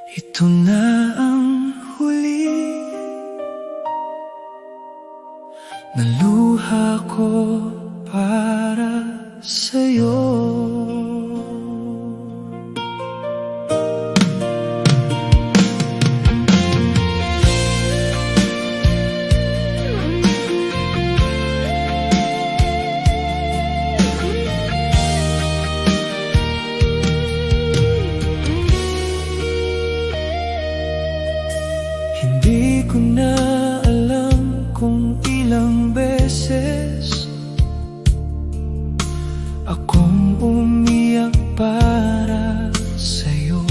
Ito na ang huli na luha ko para sa'yo. Hindi ko na alam kung ilang beses akong umiyak para sa'yo,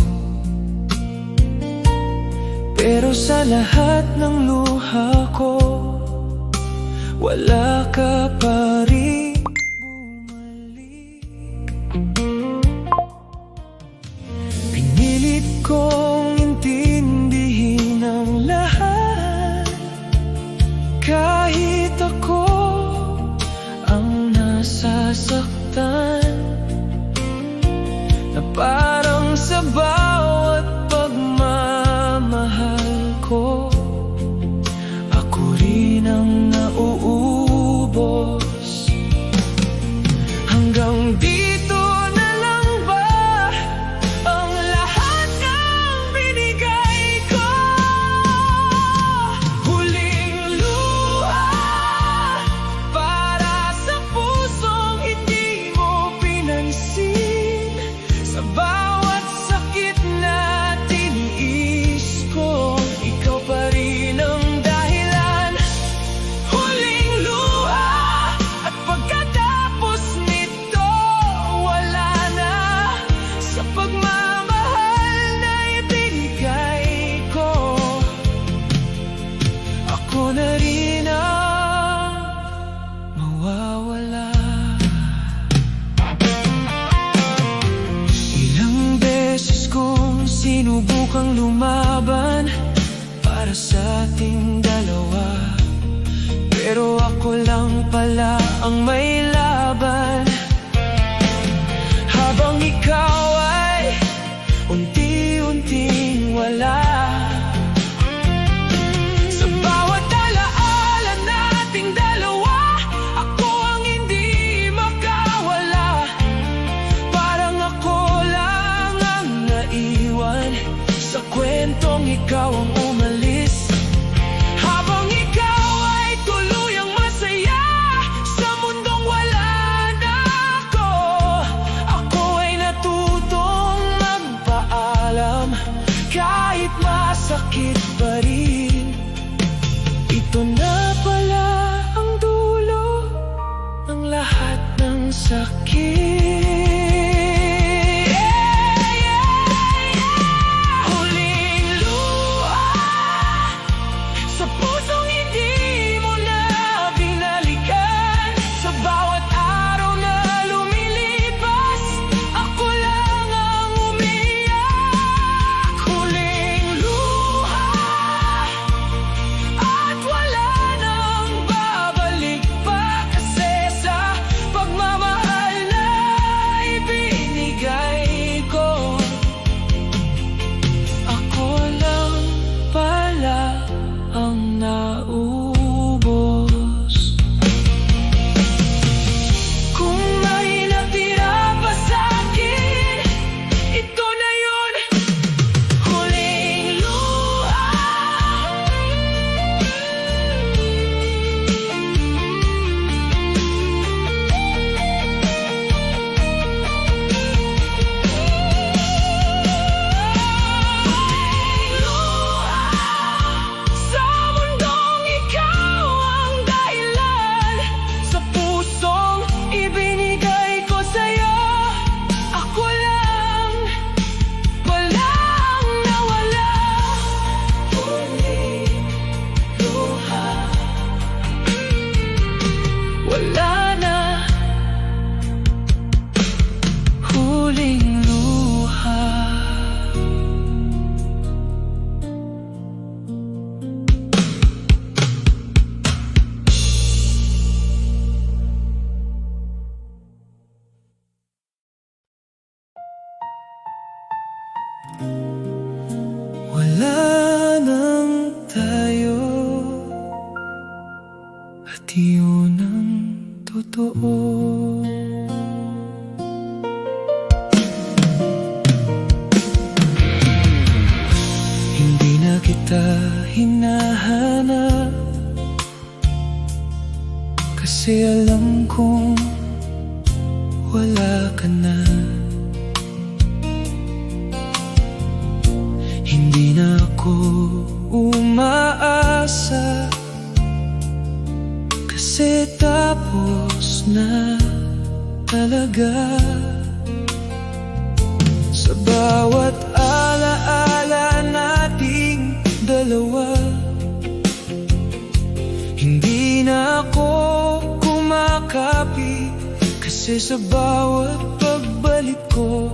pero sa lahat ng luha ko, wala ka pa rin bumalik. Pinilit kong intindihin ang lahat, kahit ako ang nasasaktan, na parang sa bawat pagmamahal ko, ako rin ang nauubos. Hanggang dito na lang ba ang lahat ng binigay ko? Huling luha para sa pusong hindi mo pinansin, sa bawat sakit na tiniis ko, ikaw pa rin ang dahilan. Huling luha, at pagkatapos nito, wala na, sa pagmamahal na ibinigay ko, ako na rin ang mawawala. Ilang beses kong sinubukang lumaban para sa ating dalawa, pero ako lang pala ang may laban. Habang ikaw ay unti-unting wala, sa bawat alaala nating dalawa, ako ang hindi makawala. Parang ako lang ang naiwan sa kwentong ikaw ang umalis. Habang ikaw ay tuluyang masaya sa mundong wala na ako, ako ay natutong magpaalam kahit masakit pa rin. Ito na pala ang dulo ng lahat ng sakit. Huling luha sa pusong hindi mo na binalikan, sa bawat araw na lumilipas, ako lang ang umiyak. Huling luha, at wala nang babalik pa, kasi sa pagmamahal na ibinigay ko, ako lang pala ang naubos. Kung may natira pa sa'kin, ito na yun, huling luha. Sa mundong ikaw ang dahilan, sa pusong ibinigay ko sa'yo, ako lang walang nawala. Huling luha, wala na. Huling luha. kita hinahanap, kasi alam kong wala ka na. Hindi na ako umaasa, kasi tapos na talaga. Sa bawat alaala nating dalawa, hindi na ako kumakapit, kasi sa bawat pagbalik ko,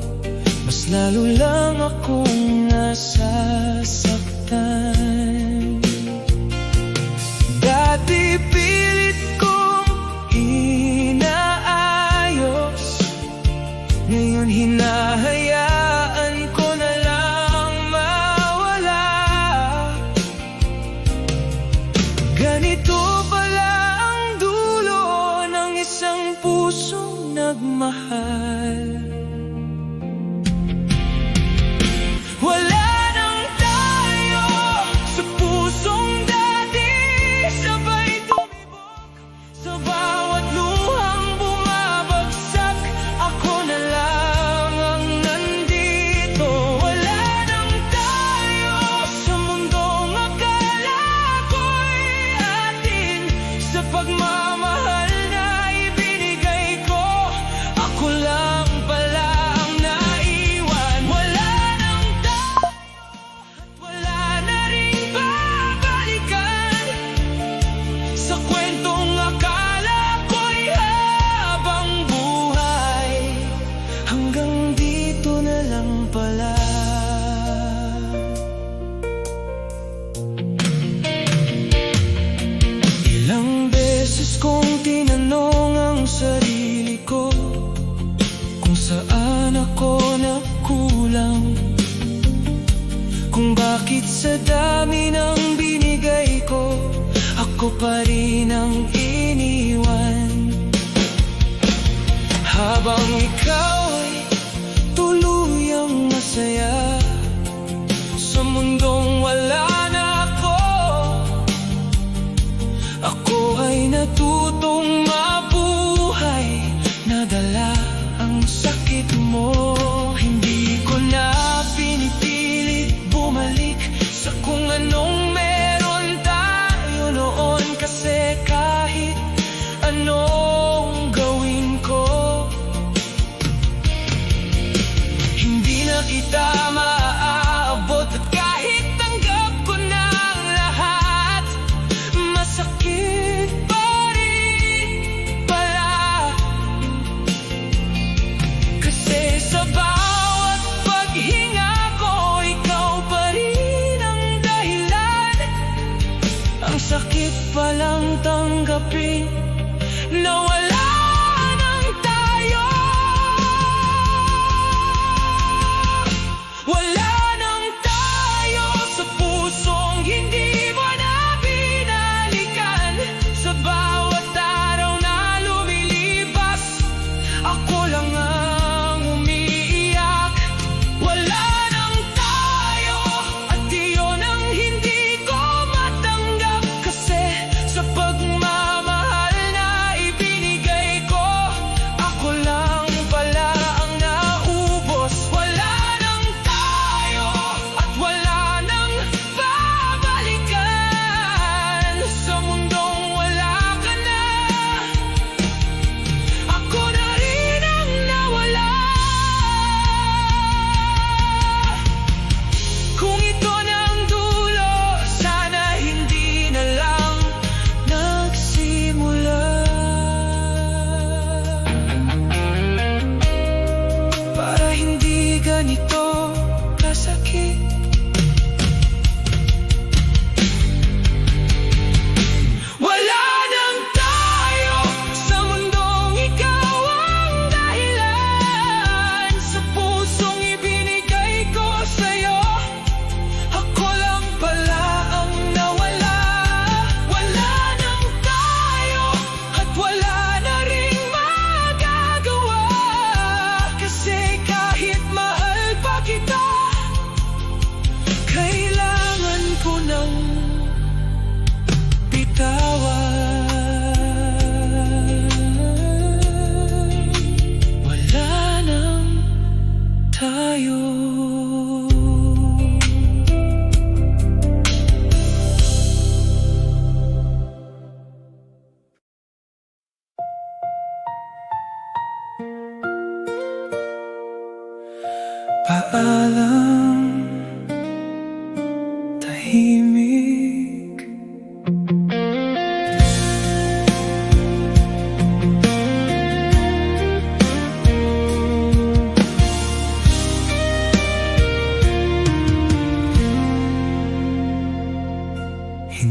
mas lalo lang akong nasasaktan. Dati pilit kong inaayos, ngayon hinahayaan ko na lang mawala. Ganito pala ang dulo ng isang pusong nagmahal. Wala nang tayo sa pusong dati, sabay tumibok sa bawat luhang bumabagsak. Ako na lang ang nandito. Wala nang tayo sa mundong akala ko'y atin, sa pagmamahal na ibinigay ko. Ako lang pala ang naiwan. Wala nang tayo at wala na ring babalikan, sa kwentong akala ko'y habang buhay. Hanggang dito na lang pala. Ilang beses kong tinanong ang sarili ko kung saan ako nagkulang, kung bakit sa dami ng binigay ko, ako pa rin ang iniwan. Habang ikaw ay tuluyang masaya sa mundong wala na ako, ako ay natutong mabuhay, nadala ang sakit mo. Hindi ko na pinipilit bumalik sa kung anong meron tayo noon, kasi kahit anong gawin ko, hindi na kita maaabot. At kahit tanggap ko na ang lahat, masakit pa rin pala. Kasi sa bawat paghinga ko, ikaw pa rin ang dahilan. Ang sakit palang tanggapin na wala nang tayo. Wala nang tayo sa pusong hindi mo na binalikan. Sa bawat araw na lumilipas, ako lang ang umiiyak. Wala nang tayo at iyon ang hindi ko matanggap, kasi sa pagmamahal na ibinigay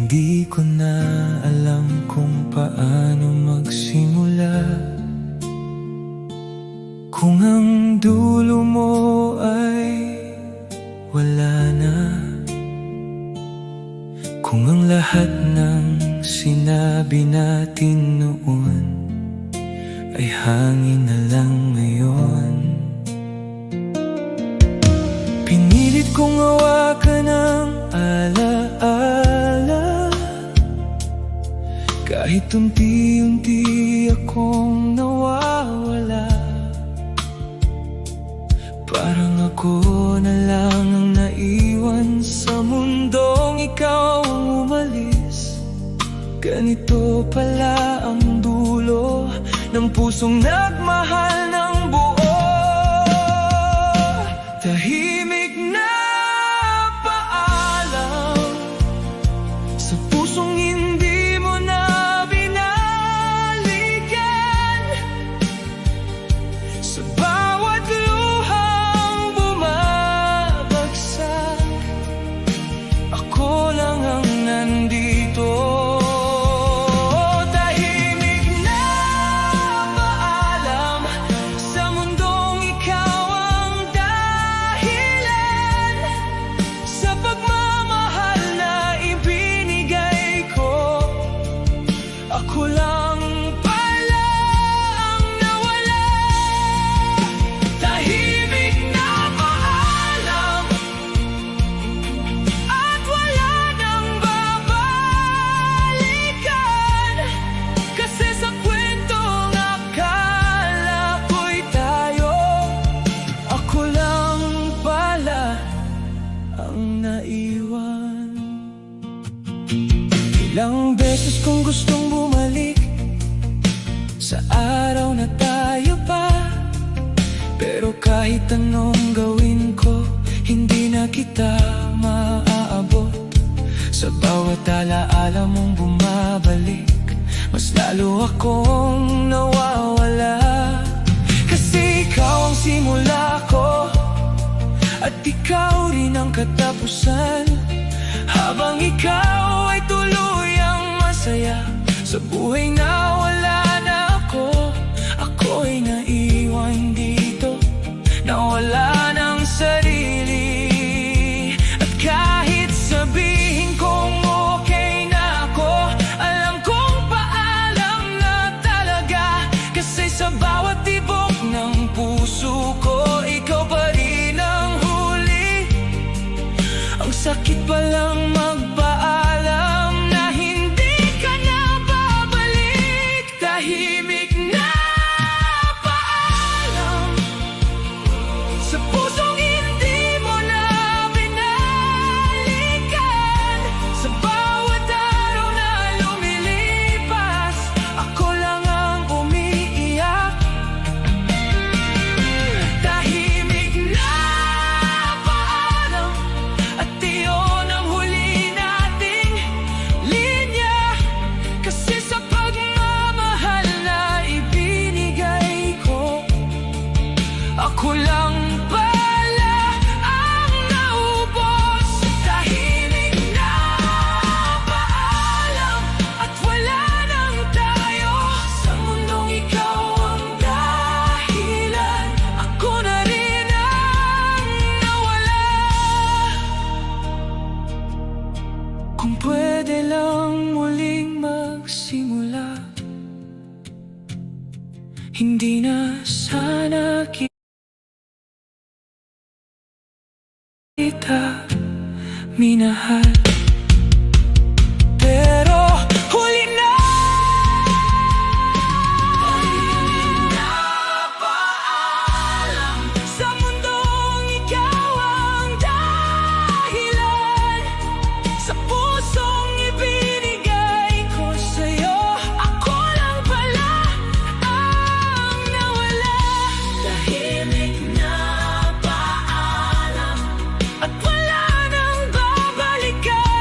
Hindi ko na alam kung paano magsimula, kung ang dulo mo ay wala na, kung ang lahat ng sinabi natin noon ay hangin na lang ngayon. Pinilit kong hawakan ang alaala, kahit unti-unti akong nawawala. Parang ako na lang ang naiwan sa mundong ikaw ang umalis. Ganito pala ang dulo ng pusong nagmahal ng buo. Tahimik na paalam sa pusong hindi mo na binalikan, sa bawat luhang bumabagsak. Ako lang ang nandito. Tahimik na paalam sa mundong ikaw ang dahilan, sa pagmamahal na ibinigay ko. Ako lang pala ang nawala. Tahimik na paalam at wala nang babalikan, kasi sa kwentong akala ko'y tayo, ako lang pala ang naiwan. Ilang beses kong gustong bumalik sa araw na tayo pa, pero kahit anong gawin ko, hindi na kita maaabot. Sa bawat alaala mong bumabalik, mas lalo akong nawawala. Kasi ikaw ang simula ko, at ikaw rin ang katapusan. Habang ikaw ay tuluyang masaya sa buhay na wala na ako, ako'y naiwan dito na wala ng sarili. At kahit sabihin kong okay na ako, alam kong paalam na talaga, kasi sa bawat tibok ng puso ko, ikaw pa rin ang huli. Ang sakit palang magpaalam na hindi ka na babalik. Tahimik na paalam sa pusong hindi mo na binalikan, sa bawat araw na lumilipas, ako lang ang umiiyak. Tahimik na paalam, at iyon ang huli nating linya, kasi sa pagmamahal na ibinigay ko, ako lang pala ang naubos. Tahimik na paalam at wala nang tayo, sa mundong ikaw ang dahilan, ako na rin ang nawala. Kung pwede lang muling magsimula, hindi na sana kita minahal, pero huli na. Tahimik na paalam sa mundong ikaw ang dahilan, sa pusong ibinigay ko sa'yo, ako lang pala ang nawala. Tahimik na paalam at wala nang babalikan,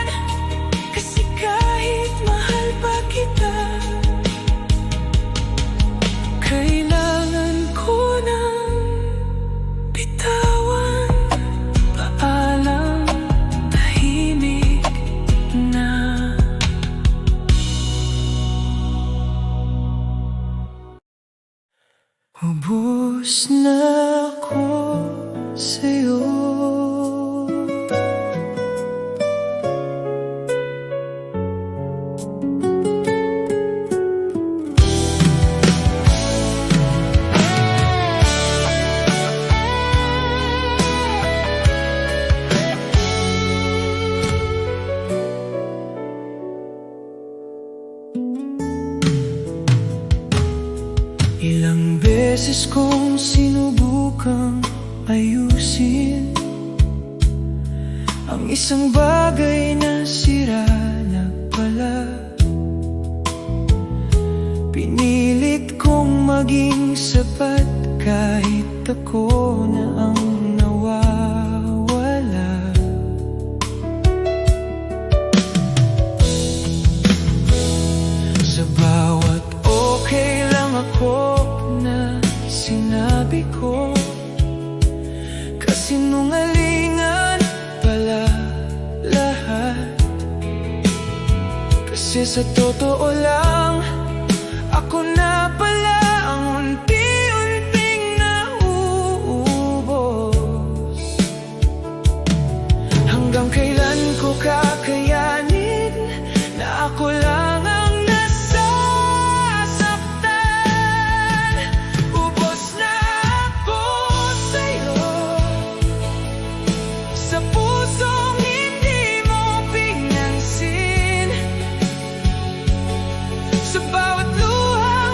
beses kong sinubukang ayusin ang isang bagay na sira na pala. Pinilit kong maging sapat kahit ako na ang nawawala. Sa bawat okay lang ako na sinabi ko, kasinungalingan pala lahat. Kasi sa totoo lang, ako na pala ang unti-unting nauubos. Hanggang kailan ko kakayanin na ako lang ang nasasaktan? Ubos na ako sa'yo, sa pusong hindi mo pinansin, sa bawat luhang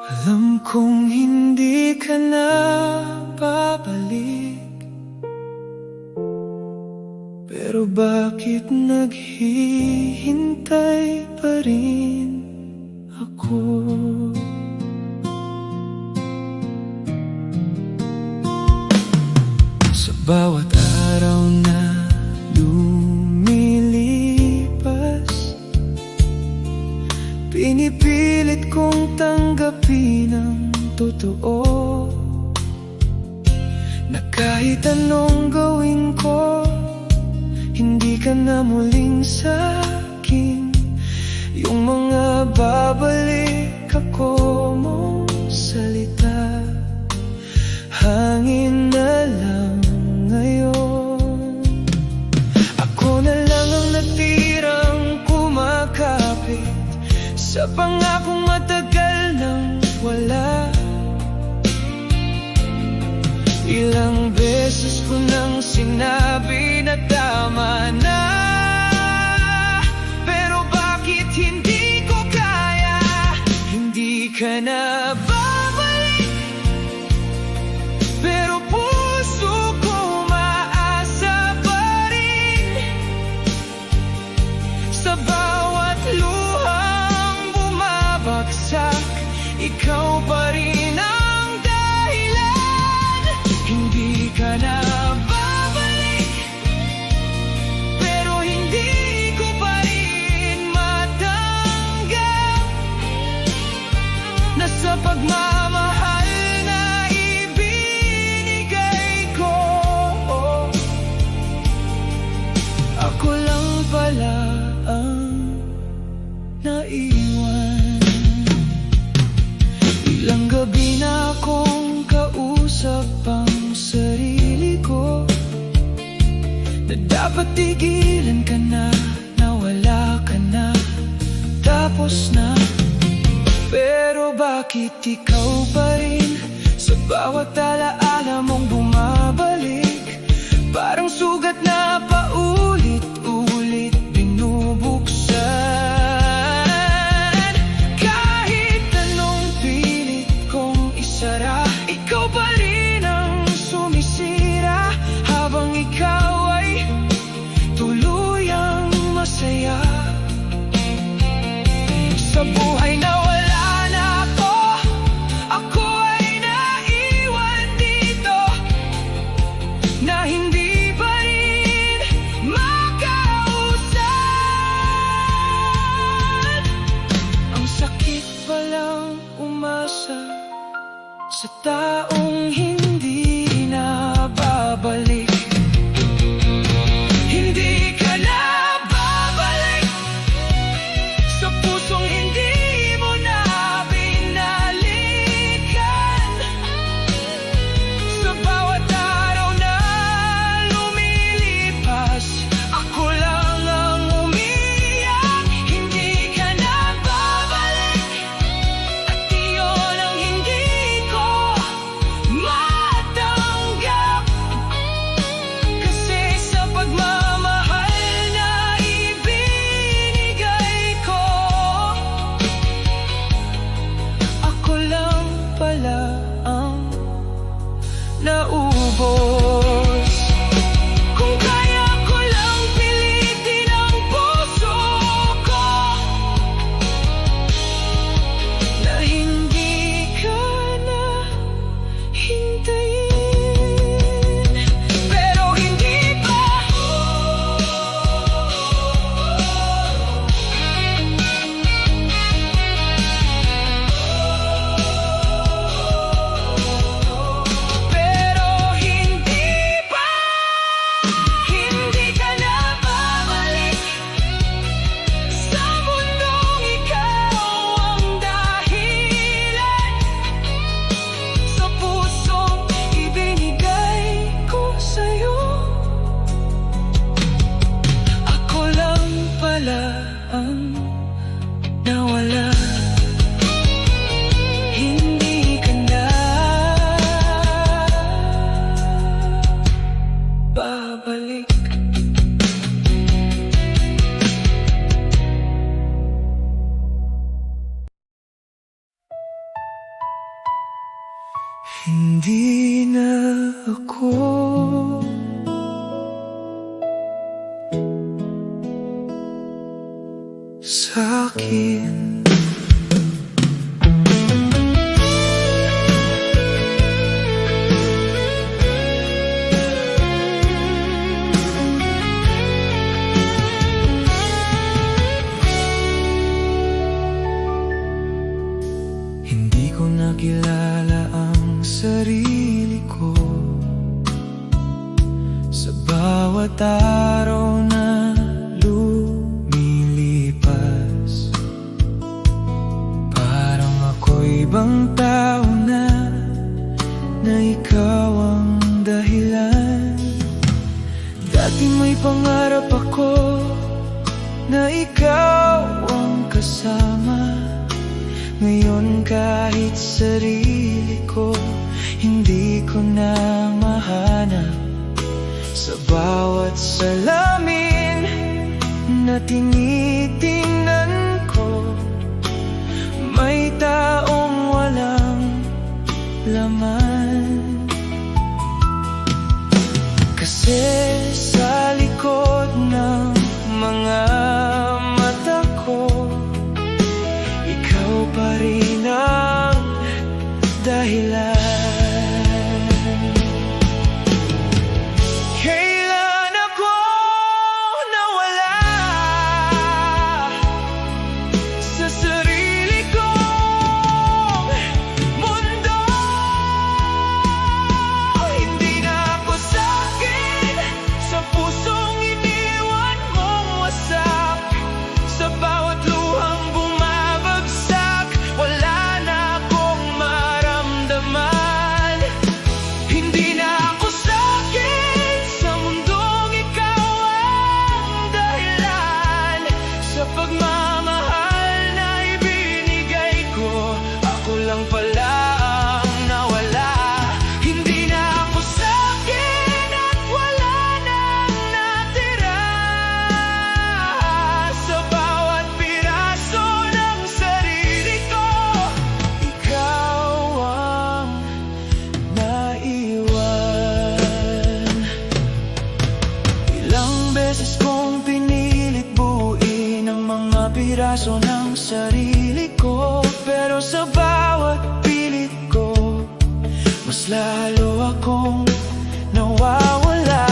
Alam kong hindi ka na babalik, pero bakit naghihintay pa rin ako? Sa bawat araw na lumilipas, pinipilit kong tanggapin ang totoo, na kahit anong gawin ko, hindi ka na muling sa'kin. Yung mga babalik ako mong salita, hangin na lang ngayon. Ako na lang ang natirang kumakapit sa pangakong matagal nang wala. Ilang beses ko nang sinabi na tama na, pero bakit hindi ko kaya? Hindi ka na babalik, pero puso ko umaasa pa rin. Sa bawat luhang bumabagsak, ikaw pa rin ang dahilan. Hindi ka na babalik, pero hindi ko pa rin matanggap na sa pagmamahal na ibinigay ko, ako lang pala ang naiwan. Ilang gabi na akong kausap ang sarili ko, na dapat tigilan ka na, na wala ka na, tapos na. Pero bakit ikaw pa rin, sa bawat alaala mong bumabalik, parang sugat na paulit-ulit binubuksan. Kahit anong pilit kong isara, ikaw pa rin ang sumisira, habang ikaw ay tuluyang masaya. Sa buhay na wala na ako, ako ay naiwan dito, na hindi pa rin makausap. Ang sakit palang umasa sa taong hindi na babalik. Hindi ka na babalik, sa pusong hindi mo na binalikan. Sa bawat araw na lumilipas, ako lang ang umiiyak. Hindi ka na babalik, at iyon ang hindi ko matanggap. Kasi sa pagmamahal na ibinigay ko, ako lang pala ang naubos. Kung kaya ko lang pilitin ang puso ko, na hindi ka na hintayin, pero hindi pa. Pero hindi pa, hindi ka na babalik, sa mundong ikaw ang dahilan. Sa pusong ibinigay ko sa'yo, ako lang pala ang nawala. Hindi ka na babalik. sa'kin. Hindi ko nakilala ang sarili ko sa bawat araw na lumilipas. Parang ako'y ibang tao na ikaw ang dahilan. Dati may pangarap ako na ikaw ang kasama. Ngayon kahit sarili ko hindi ko na mahanap. Sa bawat salamin na tinitingnan ko, may taong walang laman. Kasi sa likod ng mga mata ko, ikaw pa rin ang dahilan. Kailan ako nawala sa sarili kong mundo? Hindi na ako sa'kin, sa pusong iniwan mong wasak. Sa bawat luhang bumabagsak, wala na akong maramdaman. Hindi na ako sa'kin, sa mundong ikaw ang dahilan. Sa pagmamahal na ibinigay ko, ako lang pala ang nawala. Hindi na ako sa'kin at wala nang natira. Sa bawat piraso ng sarili ko, ikaw ang naiwan. Ilang beses kong pinilit buuin ang mga piraso ng sarili ko, pero sa bawat pilit ko, mas lalo akong nawawala.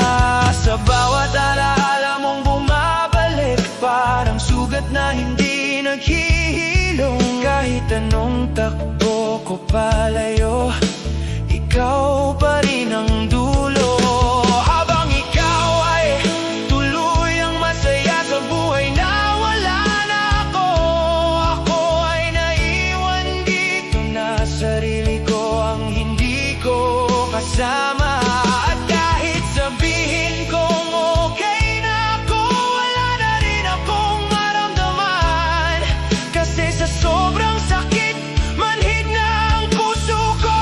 Sa bawat alaala mong bumabalik, parang sugat na hindi naghihilom. Kahit anong takbo ko palayo, ikaw pa rin ang dulo. Habang ikaw ay tuluyang masaya sa buhay na wala na ako, ako ay naiwan dito na sarili ko ang hindi ko kasama. At kahit sabihin kong okay na ako, wala na rin akong maramdaman. Kasi sa sobrang sakit, manhid na ang puso ko.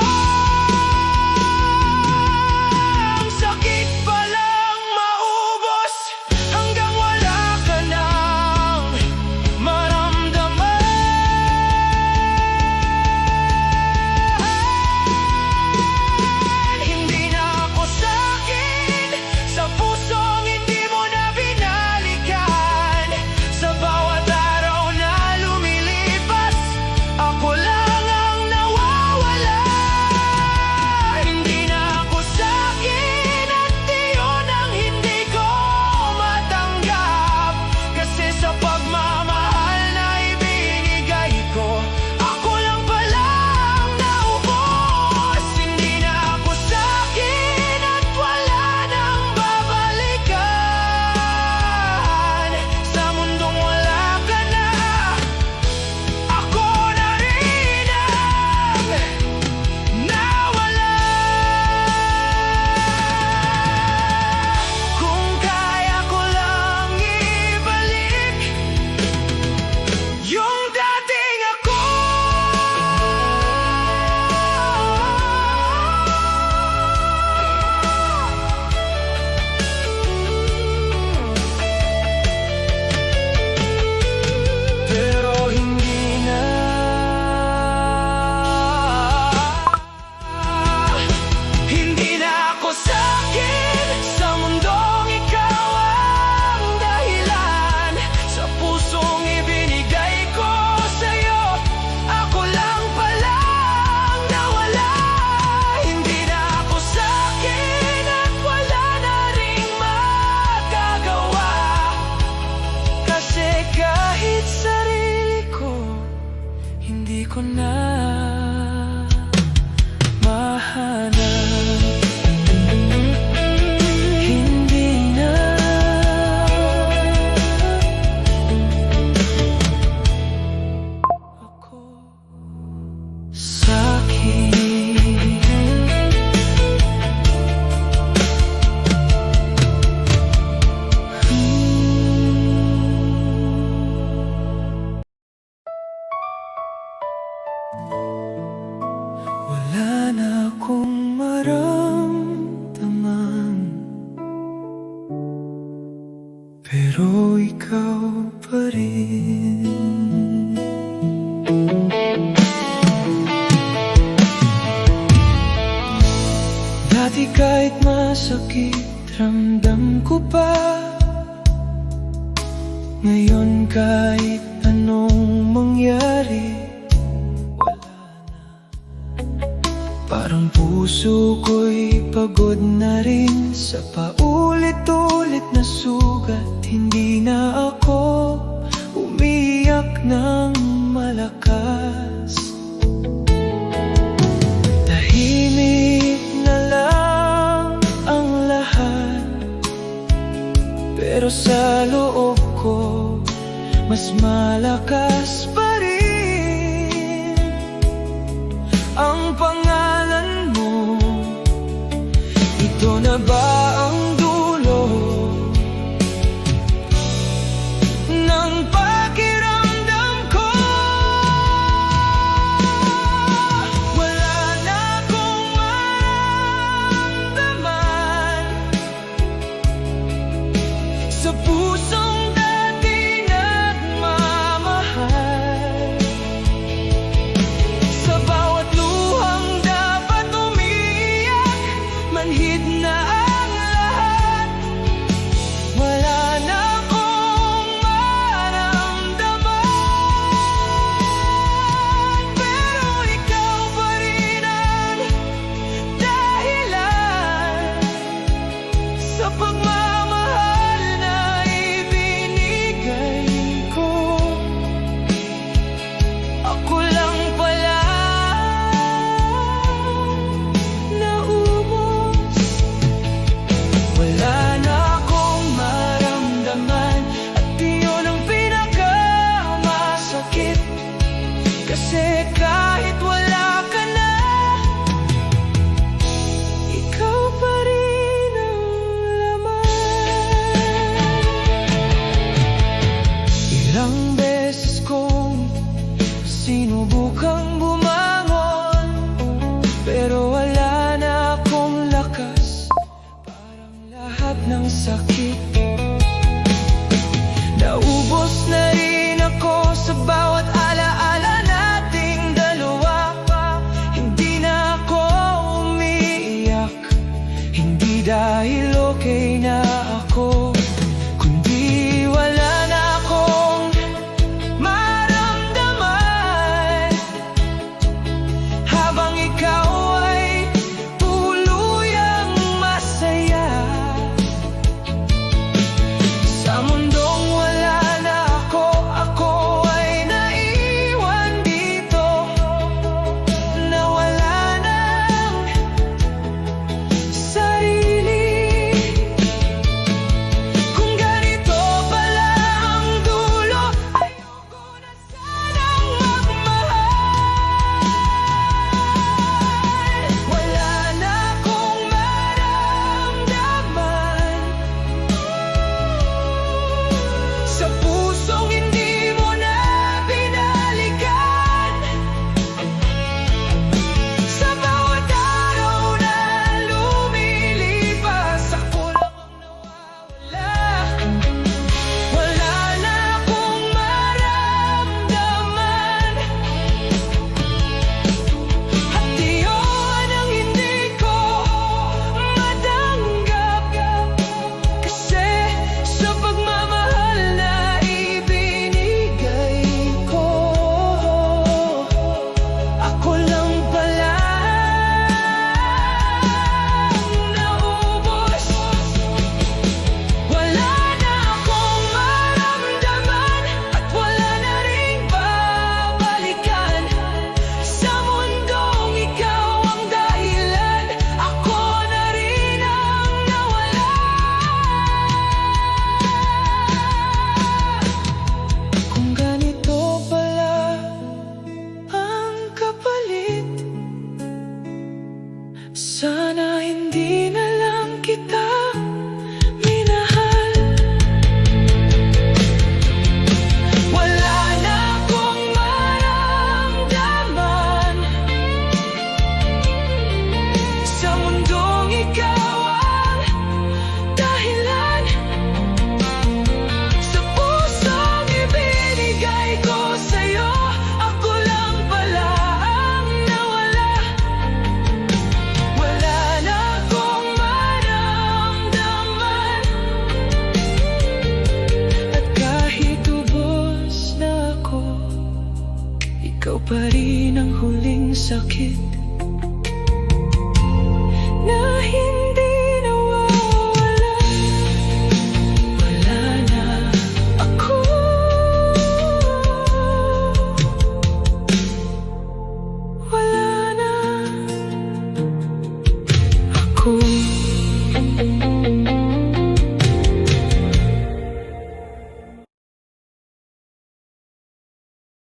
pero ikaw pa rin. Dati kahit masakit, ramdam ko pa. Ngayon kahit anong mangyari, wala na. Parang puso ko'y pagod na rin sa paulit-ulit na sugat. Hindi na ako umiyak ng malakas. Tahimik na lang ang lahat, pero sa loob ko mas malakas pa rin ang pangalan mo. Ito na ba ang dulo ng pakiramdam ko? Wala na akong maramdaman sa puso